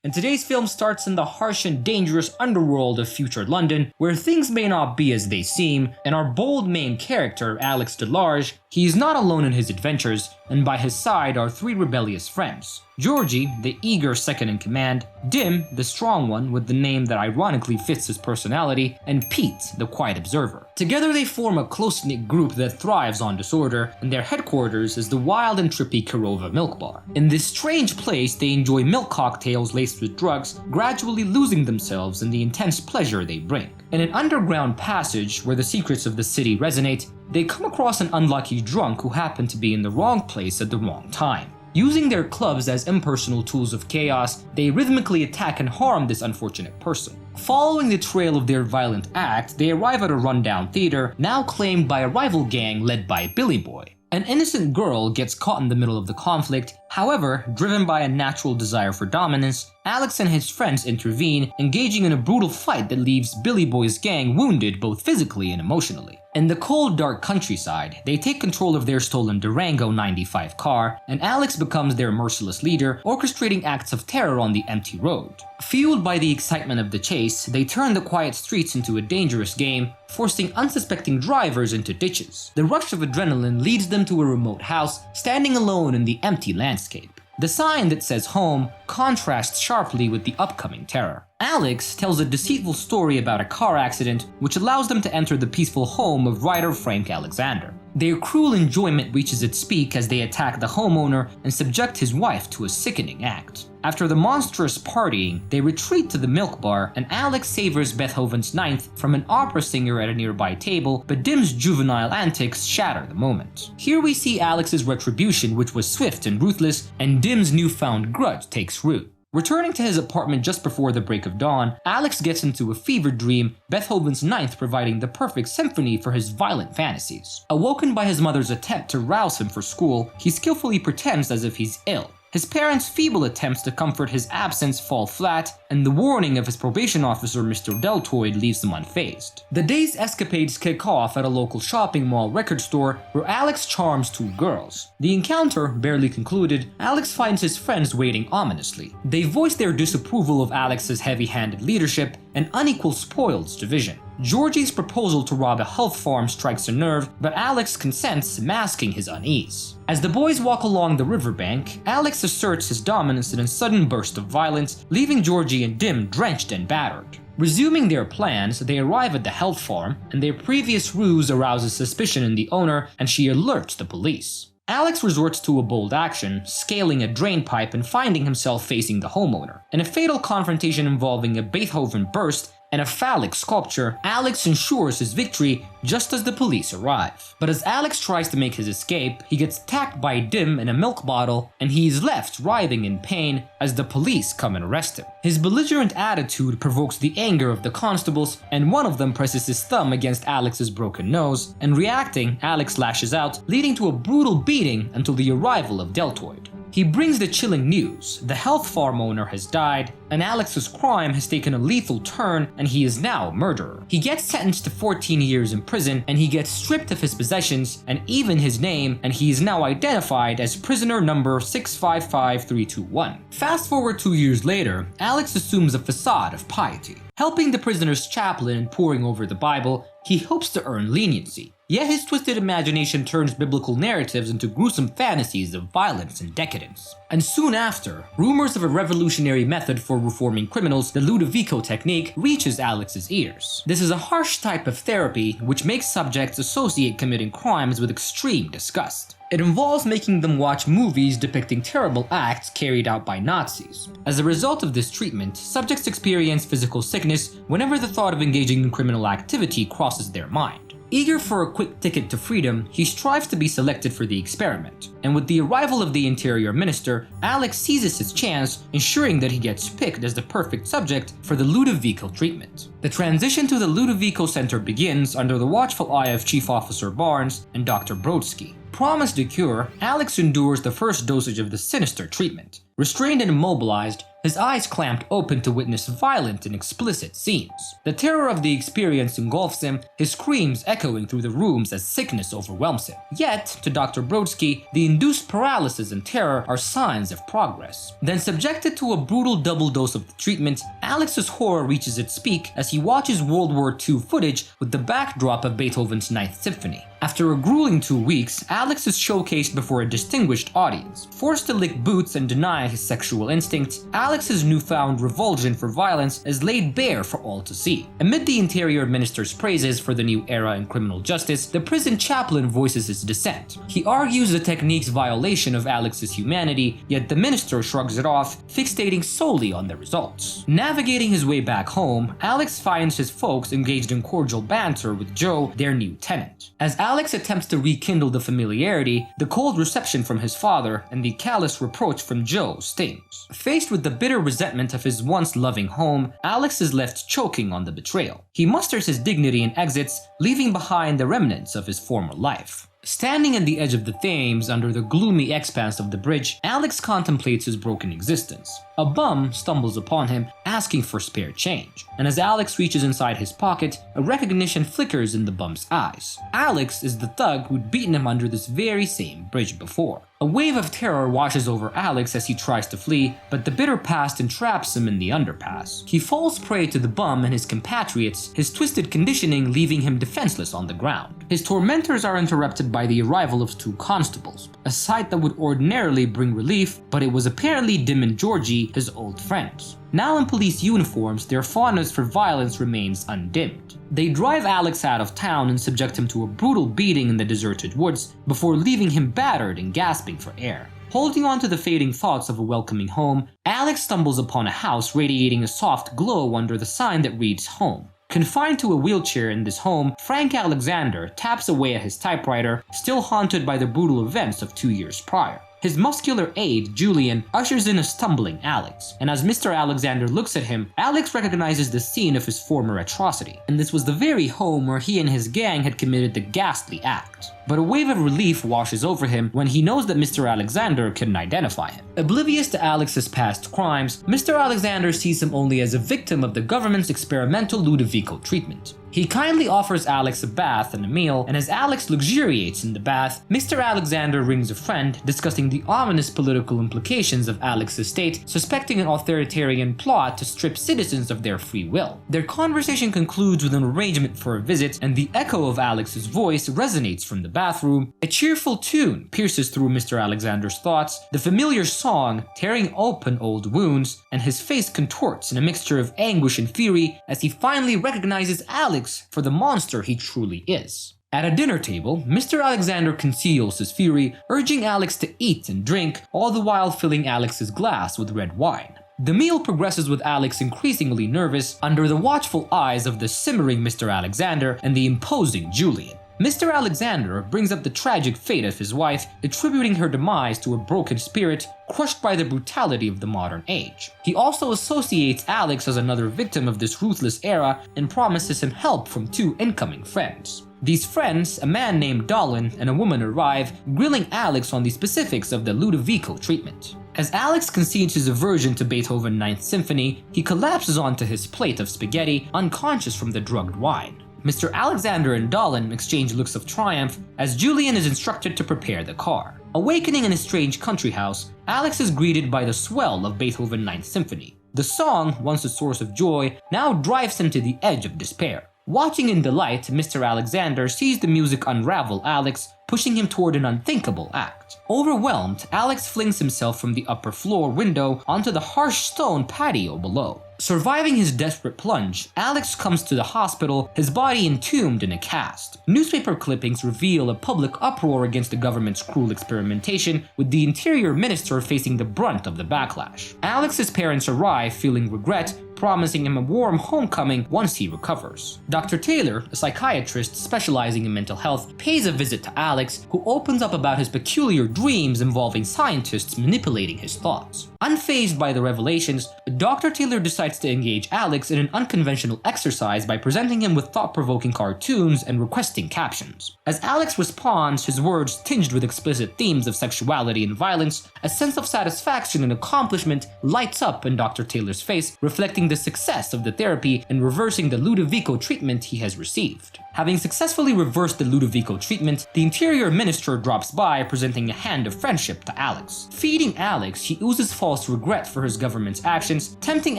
and today's film starts in the harsh and dangerous underworld of future London, where things may not be as they seem, and our bold main character, Alex DeLarge, he is not alone in his adventures, and by his side are three rebellious friends. Georgie, the eager second-in-command, Dim, the strong one with the name that ironically fits his personality, and Pete, the quiet observer. Together they form a close-knit group that thrives on disorder, and their headquarters is the wild and trippy Kirova Milk Bar. In this strange place, they enjoy milk cocktails laced with drugs, gradually losing themselves in the intense pleasure they bring. In an underground passage where the secrets of the city resonate, they come across an unlucky drunk who happened to be in the wrong place at the wrong time. Using their clubs as impersonal tools of chaos, they rhythmically attack and harm this unfortunate person. Following the trail of their violent act, they arrive at a rundown theater, now claimed by a rival gang led by Billy Boy. An innocent girl gets caught in the middle of the conflict. However, driven by a natural desire for dominance, Alex and his friends intervene, engaging in a brutal fight that leaves Billy Boy's gang wounded both physically and emotionally. In the cold, dark countryside, they take control of their stolen Durango 95 car, and Alex becomes their merciless leader, orchestrating acts of terror on the empty road. Fueled by the excitement of the chase, they turn the quiet streets into a dangerous game, forcing unsuspecting drivers into ditches. The rush of adrenaline leads them to a remote house, standing alone in the empty landscape. The sign that says home contrasts sharply with the upcoming terror. Alex tells a deceitful story about a car accident which allows them to enter the peaceful home of writer Frank Alexander. Their cruel enjoyment reaches its peak as they attack the homeowner and subject his wife to a sickening act. After the monstrous partying, they retreat to the milk bar, and Alex savors Beethoven's Ninth from an opera singer at a nearby table, but Dim's juvenile antics shatter the moment. Here we see Alex's retribution, which was swift and ruthless, and Dim's newfound grudge takes root. Returning to his apartment just before the break of dawn, Alex gets into a fever dream, Beethoven's Ninth providing the perfect symphony for his violent fantasies. Awoken by his mother's attempt to rouse him for school, he skillfully pretends as if he's ill. His parents' feeble attempts to comfort his absence fall flat, and the warning of his probation officer Mr. Deltoid leaves him unfazed. The day's escapades kick off at a local shopping mall record store where Alex charms two girls. The encounter barely concluded, Alex finds his friends waiting ominously. They voice their disapproval of Alex's heavy-handed leadership and unequal spoils division. Georgie's proposal to rob a health farm strikes a nerve, but Alex consents, masking his unease. As the boys walk along the riverbank, Alex asserts his dominance in a sudden burst of violence, leaving Georgie and Dim drenched and battered. Resuming their plans, they arrive at the health farm, and their previous ruse arouses suspicion in the owner, and she alerts the police. Alex resorts to a bold action, scaling a drain pipe and finding himself facing the homeowner. In a fatal confrontation involving a Beethoven burst and a phallic sculpture, Alex ensures his victory just as the police arrive. But as Alex tries to make his escape, he gets attacked by Dim in a milk bottle, and he is left writhing in pain as the police come and arrest him. His belligerent attitude provokes the anger of the constables, and one of them presses his thumb against Alex's broken nose, and reacting, Alex lashes out, leading to a brutal beating until the arrival of Deltoid. He brings the chilling news: the health farm owner has died, and Alex's crime has taken a lethal turn, and he is now a murderer. He gets sentenced to 14 years in prison, and he gets stripped of his possessions and even his name, and he is now identified as prisoner number 655321. Fast forward 2 years later, Alex assumes a facade of piety. Helping the prisoner's chaplain and poring over the Bible, he hopes to earn leniency. Yet his twisted imagination turns biblical narratives into gruesome fantasies of violence and decadence. And soon after, rumors of a revolutionary method for reforming criminals, the Ludovico Technique, reaches Alex's ears. This is a harsh type of therapy which makes subjects associate committing crimes with extreme disgust. It involves making them watch movies depicting terrible acts carried out by Nazis. As a result of this treatment, subjects experience physical sickness whenever the thought of engaging in criminal activity crosses their mind. Eager for a quick ticket to freedom, he strives to be selected for the experiment, and with the arrival of the Interior Minister, Alex seizes his chance, ensuring that he gets picked as the perfect subject for the Ludovico treatment. The transition to the Ludovico Center begins under the watchful eye of Chief Officer Barnes and Dr. Brodsky. Promised a cure, Alex endures the first dosage of the sinister treatment. Restrained and immobilized, his eyes clamped open to witness violent and explicit scenes. The terror of the experience engulfs him, his screams echoing through the rooms as sickness overwhelms him. Yet, to Dr. Brodsky, the induced paralysis and terror are signs of progress. Then, subjected to a brutal double dose of the treatment, Alex's horror reaches its peak as he watches World War II footage with the backdrop of Beethoven's Ninth Symphony. After a grueling 2 weeks, Alex is showcased before a distinguished audience. Forced to lick boots and deny his sexual instincts, Alex's newfound revulsion for violence is laid bare for all to see. Amid the Interior Minister's praises for the new era in criminal justice, the prison chaplain voices his dissent. He argues the technique's violation of Alex's humanity, yet the minister shrugs it off, fixating solely on the results. Navigating his way back home, Alex finds his folks engaged in cordial banter with Joe, their new tenant. As Alex attempts to rekindle the familiarity, the cold reception from his father and the callous reproach from Joe stings. Faced with the bitter resentment of his once loving home, Alex is left choking on the betrayal. He musters his dignity and exits, leaving behind the remnants of his former life. Standing at the edge of the Thames under the gloomy expanse of the bridge, Alex contemplates his broken existence. A bum stumbles upon him, asking for spare change, and as Alex reaches inside his pocket, a recognition flickers in the bum's eyes. Alex is the thug who'd beaten him under this very same bridge before. A wave of terror washes over Alex as he tries to flee, but the bitter past entraps him in the underpass. He falls prey to the bum and his compatriots, his twisted conditioning leaving him defenseless on the ground. His tormentors are interrupted by the arrival of 2 constables, a sight that would ordinarily bring relief, but it was apparently Dim and Georgie, his old friends. Now in police uniforms, their fondness for violence remains undimmed. They drive Alex out of town and subject him to a brutal beating in the deserted woods before leaving him battered and gasping for air. Holding on to the fading thoughts of a welcoming home, Alex stumbles upon a house radiating a soft glow under the sign that reads home. Confined to a wheelchair in this home, Frank Alexander taps away at his typewriter, still haunted by the brutal events of 2 years prior. His muscular aide, Julian, ushers in a stumbling Alex, and as Mr. Alexander looks at him, Alex recognizes the scene of his former atrocity, and this was the very home where he and his gang had committed the ghastly act. But a wave of relief washes over him when he knows that Mr. Alexander can identify him. Oblivious to Alex's past crimes, Mr. Alexander sees him only as a victim of the government's experimental Ludovico treatment. He kindly offers Alex a bath and a meal, and as Alex luxuriates in the bath, Mr. Alexander rings a friend, discussing the ominous political implications of Alex's state, suspecting an authoritarian plot to strip citizens of their free will. Their conversation concludes with an arrangement for a visit, and the echo of Alex's voice resonates from the bathroom. A cheerful tune pierces through Mr. Alexander's thoughts, the familiar song tearing open old wounds, and his face contorts in a mixture of anguish and fury as he finally recognizes Alex for the monster he truly is. At a dinner table, Mr. Alexander conceals his fury, urging Alex to eat and drink, all the while filling Alex's glass with red wine. The meal progresses with Alex increasingly nervous under the watchful eyes of the simmering Mr. Alexander and the imposing Julian. Mr. Alexander brings up the tragic fate of his wife, attributing her demise to a broken spirit crushed by the brutality of the modern age. He also associates Alex as another victim of this ruthless era and promises him help from 2 incoming friends. These friends, a man named Dolan and a woman, arrive, grilling Alex on the specifics of the Ludovico treatment. As Alex concedes his aversion to Beethoven's Ninth Symphony, he collapses onto his plate of spaghetti, unconscious from the drugged wine. Mr. Alexander and Dolan exchange looks of triumph as Julian is instructed to prepare the car. Awakening in a strange country house, Alex is greeted by the swell of Beethoven's Ninth Symphony. The song, once a source of joy, now drives him to the edge of despair. Watching in delight, Mr. Alexander sees the music unravel Alex, pushing him toward an unthinkable act. Overwhelmed, Alex flings himself from the upper floor window onto the harsh stone patio below. Surviving his desperate plunge, Alex comes to the hospital, his body entombed in a cast. Newspaper clippings reveal a public uproar against the government's cruel experimentation, with the interior minister facing the brunt of the backlash. Alex's parents arrive feeling regret, promising him a warm homecoming once he recovers. Dr. Taylor, a psychiatrist specializing in mental health, pays a visit to Alex, who opens up about his peculiar dreams involving scientists manipulating his thoughts. Unfazed by the revelations, Dr. Taylor decides to engage Alex in an unconventional exercise by presenting him with thought-provoking cartoons and requesting captions. As Alex responds, his words tinged with explicit themes of sexuality and violence, a sense of satisfaction and accomplishment lights up in Dr. Taylor's face, reflecting the success of the therapy and reversing the Ludovico treatment he has received. Having successfully reversed the Ludovico treatment, the interior minister drops by, presenting a hand of friendship to Alex. Feeding Alex, he oozes false regret for his government's actions, tempting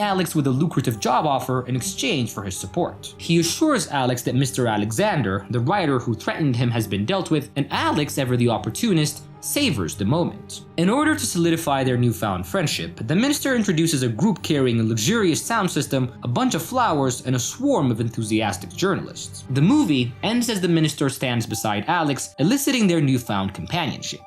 Alex with a lucrative job offer in exchange for his support. He assures Alex that Mr. Alexander, the writer who threatened him, has been dealt with, and Alex, ever the opportunist, savors the moment. In order to solidify their newfound friendship, the minister introduces a group carrying a luxurious sound system, a bunch of flowers, and a swarm of enthusiastic journalists. The movie ends as the minister stands beside Alex, eliciting their newfound companionship.